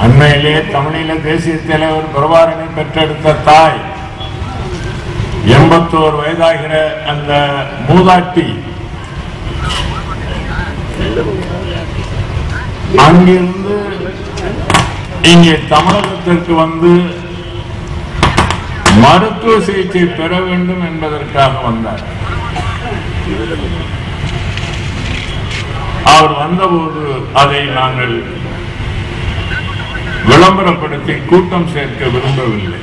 அண்மையிலே தமிழீழ தேசிய தலைவர் பிரபாகரனை பெற்றெடுத்த தாய் 81 வயதாகிற அந்த மூதாட்டி அங்கிருந்து இங்கே தமிழகத்திற்கு வந்து மருத்துவ சிகிச்சை பெற வேண்டும் என்பதற்காக வந்தார். அவர் வந்தபோது அதை நாங்கள் விளம்பரப்படுத்தி கூட்டம் சேர்க்க விரும்பவில்லை.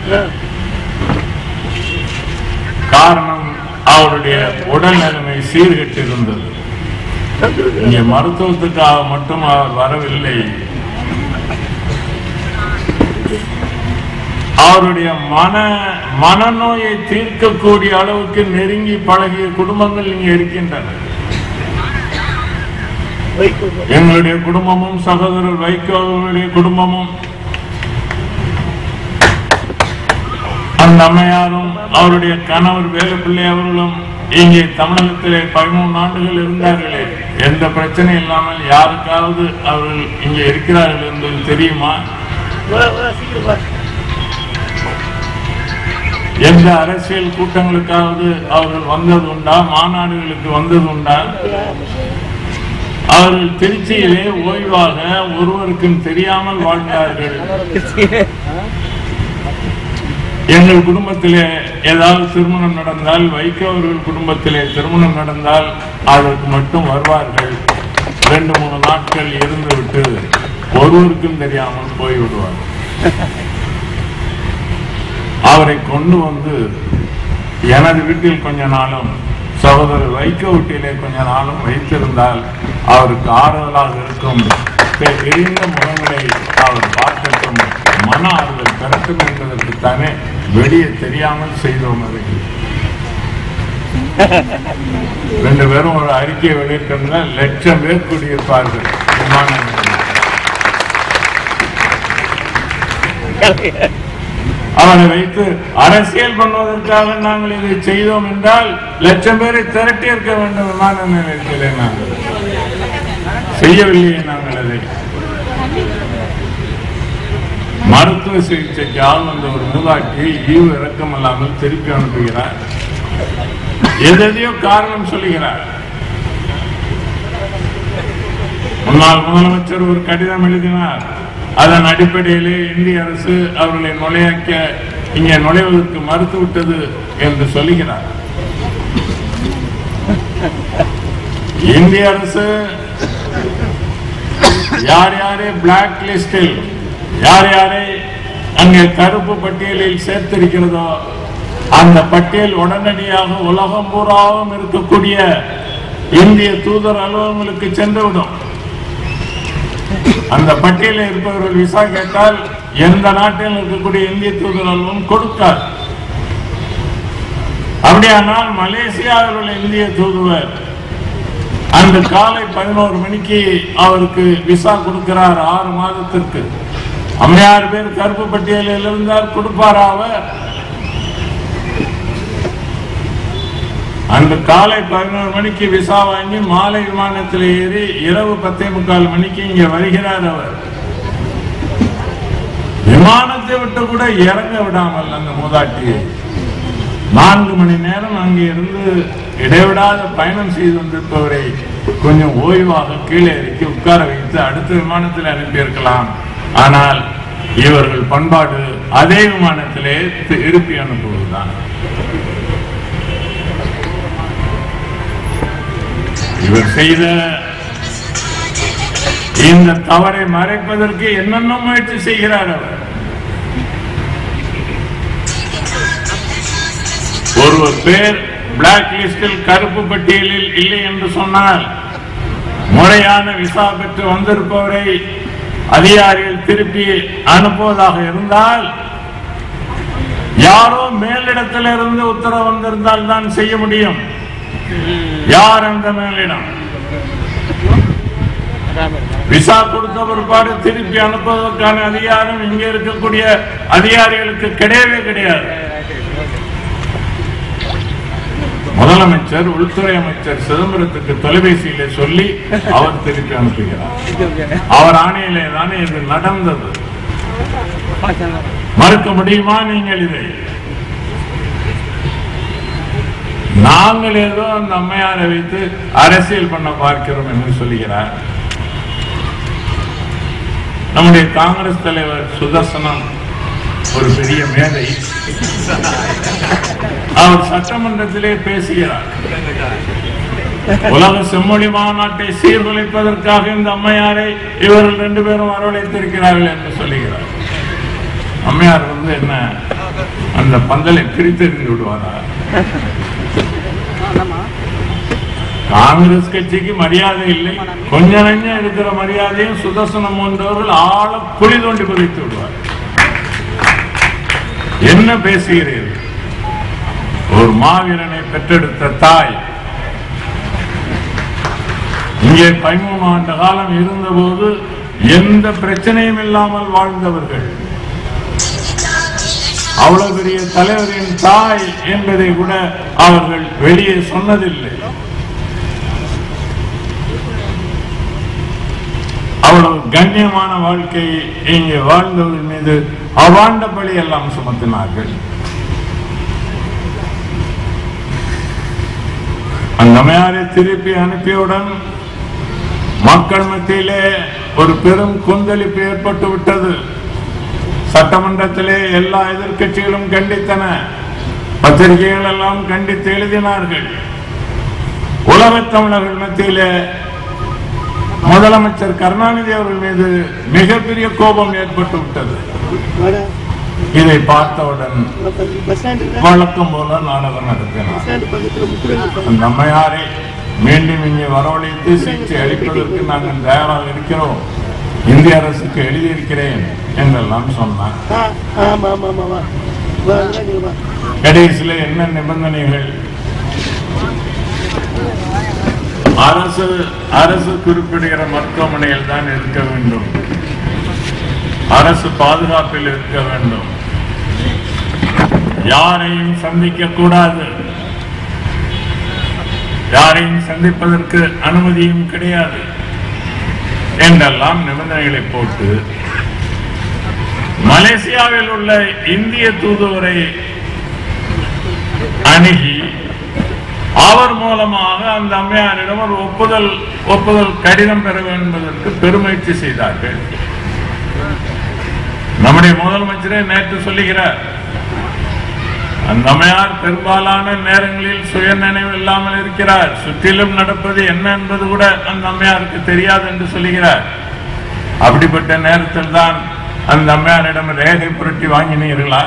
காரணம், அவருடைய உடல் நிலைமை சீர்கெட்டிருந்தது. இங்கே மருத்துவத்துக்காக மட்டும் அவர் வரவில்லை, அவருடைய மனநோயை தீர்க்கக்கூடிய அளவுக்கு நெருங்கி பழகிய குடும்பங்கள் இங்கே இருக்கின்றன. எங்களுடைய குடும்பமும் சகோதரர் வைகோ அவர்களுடைய குடும்பமும் அந்த அம்மையாரும் அவருடைய கணவர் வேலுப்பிள்ளை அவர்களும் இங்கே தமிழகத்திலே 13 ஆண்டுகள் இருந்தார்களே, எந்த பிரச்சனை இல்லாமல் யாருக்காவது அவர்கள் இங்கே இருக்கிறார்கள் என்பது தெரியுமா? எந்த அரசியல் கூட்டங்களுக்காவது அவர்கள் வந்தது உண்டா? மாநாடுகளுக்கு வந்தது உண்டா? அவர்கள் திருச்சியிலே ஓய்வாக ஒருவருக்கும் தெரியாமல் வாழ்ந்தார்கள். எங்கள் குடும்பத்திலே ஏதாவது திருமணம் நடந்தால், வைகோ அவர்கள் குடும்பத்திலே திருமணம் நடந்தால் அதற்கு மட்டும் வருவார்கள். 2-3 நாட்கள் இருந்துவிட்டு ஒருவருக்கும் தெரியாமல் போய்விடுவார்கள். அவரை கொண்டு வந்து எனது வீட்டில் கொஞ்ச நாளும் சகோதரர் வைகோ வீட்டிலே கொஞ்ச நாளும் வைத்திருந்தால் அவருக்கு ஆறுதலாக இருக்கும். எரிந்த முகங்களை அவர் பார்க்கட்டும், மன ஆறுதல் பெறட்டும் என்பதற்குத்தானே வெளியே தெரியாமல் செய்தோம். அதை 2 பேரும் ஒரு அறிக்கையை வெளியிட்டிருந்தா 1,00,000 பேர் கூடியிருப்பார்கள். அவனை வைத்து அரசியல் பண்ணுவதற்காக நாங்கள் இதை செய்தோம் என்றால் 1,00,000 பேரை திரட்டி இருக்க வேண்டும். விமான நிலையத்திலே நாங்கள் செய்யவில்லையே. நாங்கள் அதை மருத்துவ சிகிச்சைக்காக வந்த ஒரு மூதாட்டியை ஈவு இறக்கம் இல்லாமல் திருப்பி அனுப்புகிறார். எதையோ காரணம் சொல்லுகிறார். முன்னாள் முதலமைச்சர் ஒரு கடிதம் எழுதினார். அதன் அடிப்படையிலே இந்திய அரசு அவர்களை இங்கே நுழைவதற்கு மறுத்துவிட்டது என்று சொல்லுகிறார். இந்திய அரசு யார் யாரை பிளாக் லிஸ்டில், யார் யாரை அங்கே கருப்பு பட்டியலில் சேர்த்திருக்கிறதோ அந்த பட்டியல் உடனடியாக உலகம் பூராவும் இருக்கக்கூடிய இந்திய தூதர் அலுவலகங்களுக்கு சென்றுவிடும். அந்த பட்டியலில் இருப்பவர்கள் விசா கேட்டால் எந்த நாட்டில் இருக்கக்கூடிய இந்திய தூதர் அலுவலகம் கொடுக்கார். அப்படியானால் மலேசியாவில் உள்ள இந்திய தூதுவர் அன்று காலை 11 மணிக்கு அவருக்கு விசா கொடுக்கிறார் 6 மாதத்திற்கு. 56 பேர் கருப்பு பட்டியலில் இருந்தால் கொடுப்பார். அவர் அன்று காலை 11 மணிக்கு விசா வாங்கி மாலை விமானத்தில் ஏறி இரவு 10:45 மணிக்கு இங்கே வருகிறார். அவர் விமானத்தை விட்டு கூட இறங்க விடாமல் அந்த மூதாட்டியை 4 மணி நேரம் அங்கே இருந்து இடைவிடாத பயணம் செய்து வந்திருப்பவரை கொஞ்சம் ஓய்வாக கீழே இறக்கி உட்கார வைத்து அடுத்த விமானத்தில் அனுப்பியிருக்கலாம். ஆனால் இவர்கள் பண்பாடு அதே விமானத்திலே திருப்பி அனுப்புவதுதான். இவர் செய்த இந்த தவறை மறைப்பதற்கு என்னென்ன முயற்சி செய்கிறார். அவர் ஒருவர் பேர் பிளாக் லிஸ்டில் கருப்பு பட்டியலில் இல்லை என்று சொன்னால் முறையான விசா பெற்று வந்திருப்பவரை அதிகாரிகள் திருப்பி அனுப்புவதாக இருந்தால் யாரோ மேலிடத்திலிருந்து உத்தரவு வந்திருந்தால் தான் செய்ய முடியும். யார் அந்த மேலிடம்? விசா கொடுத்த பிற்பாடு திருப்பி அனுப்புவதற்கான அதிகாரம் இங்கே இருக்கக்கூடிய அதிகாரிகளுக்கு கிடையவே கிடையாது. முதலமைச்சர் உள்துறை அமைச்சர் சிதம்பரத்துக்கு தொலைபேசியிலே சொல்லி அவர் திருப்பி அனுப்புகிறார். அவர் ஆணையிலே தானே இது நடந்தது. மறுக்க முடியுமா நீங்கள்? இதை நாங்கள் ஏதோ அந்த அம்மையாரை வைத்து அரசியல் பண்ண பார்க்கிறோம் என்று சொல்லுகிறார். நம்முடைய காங்கிரஸ் தலைவர் சுதர்சனம் ஒரு பெரிய மேதை, அவர் சட்டமன்றத்திலே பேசுகிறார். உலக செம்மொழி மாநாட்டை சீர்குலைப்பதற்காக இந்த அம்மையாரை இவர்கள் 2 பேரும் வரவழைத்திருக்கிறார்கள் என்று சொல்லுகிறார். அம்மையார் என்ன அந்த பந்தலை பிரித்தெறிந்து விடுவாரா? காங்கிரஸ் கட்சிக்கு மரியாதை இல்லை, கொஞ்ச நஞ்சம் இருக்கிற மரியாதையும் சுதர்சனம் போன்றவர்கள் ஆழ குழி தோண்டி புதைத்து விடுவார். என்ன பேசுகிறீர்கள்? ஒரு மாவீரனை பெற்றெடுத்த தாய் இங்கே 13 ஆண்டு காலம் இருந்தபோது எந்த பிரச்சனையும் இல்லாமல் வாழ்ந்தவர்கள், அவ்வளவு பெரிய தலைவரின் தாய் என்பதை கூட அவர்கள் வெளியே சொன்னதில்லை. அவ்வளவு கண்ணியமான வாழ்க்கையை இங்கே வாழ்ந்தவர்கள் மீது அவாண்ட பழி எல்லாம் சுமத்தினார்கள். அந்த அம்மையாரை திருப்பி அனுப்பியவுடன் மக்கள் மத்தியிலே ஒரு பெரும் கொந்தளிப்பு ஏற்பட்டு விட்டது. சட்டமன்றத்திலே எல்லா எதிர்கட்சிகளும் கண்டித்தன, பத்திரிகைகள் எல்லாம் கண்டித்து எழுதினார்கள். உலகத் தமிழர்கள் மத்தியிலே முதலமைச்சர் கருணாநிதி அவர்கள் மீது மிகப்பெரிய கோபம் ஏற்பட்டு விட்டது. இதை பார்த்தவுடன் வழக்கம் போல நாடகம் நடத்தினார். அந்த அம்மையாரை மீண்டும் இங்கே வரவழைத்து சிகிச்சை அளிப்பதற்கு நாங்கள் தயாராக இருக்கிறோம், இந்திய அரசுக்கு எழுதியிருக்கிறேன் என்றெல்லாம் சொன்னார். கடைசியில் என்ன நிபந்தனைகள்? அரசு குறிப்பிடுகிற மருத்துவமனையில் தான் இருக்க வேண்டும், அரசு பாதுகாப்பில் இருக்க வேண்டும், யாரையும் சந்திக்க கூடாது, யாரையும் சந்திப்பதற்கு அனுமதியும் கிடையாது என்றெல்லாம் நிபந்தனைகளை போட்டு மலேசியாவில் உள்ள இந்திய தூதுவரை அணுகி அவர் மூலமாக அந்த அம்மையாரிடம் ஒரு ஒப்புதல் கடிதம் பெற வேண்டும் என்பதற்கு பெருமுயற்சி செய்தார்கள். நம்முடைய முதலமைச்சரே நேற்று சொல்லுகிறார், அந்த அம்மையார் பெரும்பாலான நேரங்களில் சுய நினைவு இல்லாமல் இருக்கிறார், சுற்றிலும் நடப்பது என்ன என்பது கூட அந்த அம்மையாருக்கு தெரியாது என்று சொல்லுகிறார். அப்படிப்பட்ட நேரத்தில் தான் அந்த அம்மையாரிடம் ரேகை புரட்டி வாங்கினீர்களா?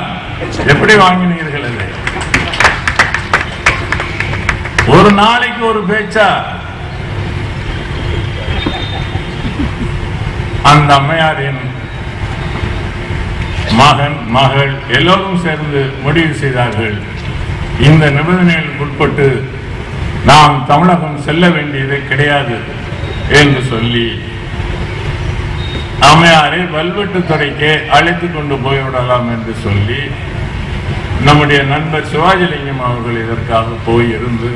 எப்படி வாங்கினீர்கள்? அதை ஒரு நாளைக்கு ஒரு பேச்சா? அந்த அம்மையாரின் மகன் மகள் எல்லோரும் சேர்ந்து முடிவு செய்தார்கள், இந்த நிபந்தனைகளுக்கு உட்பட்டு நாம் தமிழகம் செல்ல வேண்டியது கிடையாது என்று சொல்லி அம்மையாரை வல்வெட்டுத்துறைக்கு அழைத்துக் கொண்டு போய்விடலாம் என்று சொல்லி நம்முடைய நண்பர் சிவாஜிலிங்கம் அவர்கள் இதற்காக போயிருந்து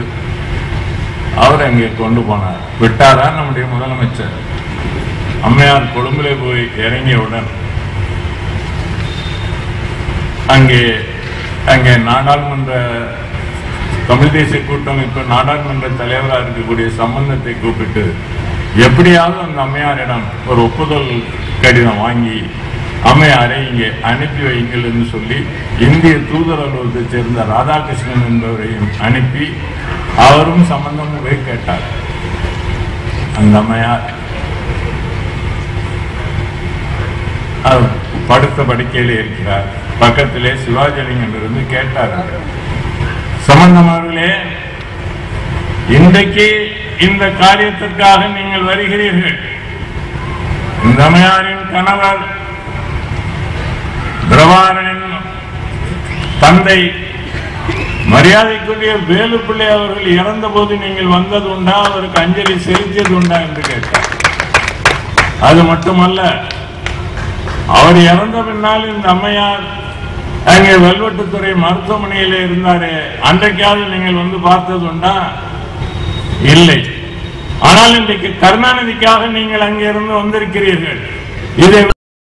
அவர் அங்கே கொண்டு போனார். விட்டாரா நம்முடைய முதலமைச்சர்? அம்மையார் கொழும்பிலே போய் இறங்கியவுடன் அங்கே நாடாளுமன்ற தமிழ் தேசிய கூட்டமைப்பு நாடாளுமன்ற தலைவராக இருக்கக்கூடிய சம்பந்தத்தை கூப்பிட்டு எப்படியாவது அந்த அம்மையாரிடம் ஒரு ஒப்புதல் கடிதம் வாங்கி அம்மையாரை இங்கே அனுப்பி வைங்கள் என்று சொல்லி இந்திய தூதர் அலுவலகத்தை சேர்ந்த ராதாகிருஷ்ணன் என்பவரையும் அனுப்பி அவரும் சம்பந்தம் போய் கேட்டார். அந்த அம்மையார் படுத்த படுக்கையிலே இருக்கிறார். பக்கத்திலே சிவாஜிலிங்கம் இருந்து கேட்டார், சம்பந்தம் அவர்களே, இன்றைக்கு இந்த காரியத்திற்காக நீங்கள் வருகிறீர்கள், இந்த அம்மையாரின் கணவர் பிரபாகரனின் தந்தை மரியாதைக்குரிய வேலுப்பிள்ளை அவர்கள் இறந்த போது நீங்கள் வந்தது உண்டா, அவருக்கு அஞ்சலி செலுத்தியது உண்டா என்று கேட்டார். அது மட்டுமல்ல, அவர் இறந்த பின்னால் இந்த அம்மையார் அங்கே வல்வெட்டுத்துறை மருத்துவமனையில இருந்தாரு, அன்றைக்காவது நீங்கள் வந்து பார்த்தது உண்டா? இல்லை. ஆனால் இன்றைக்கு கருணாநிதிக்காக நீங்கள் அங்கே இருந்து வந்திருக்கிறீர்கள். இதை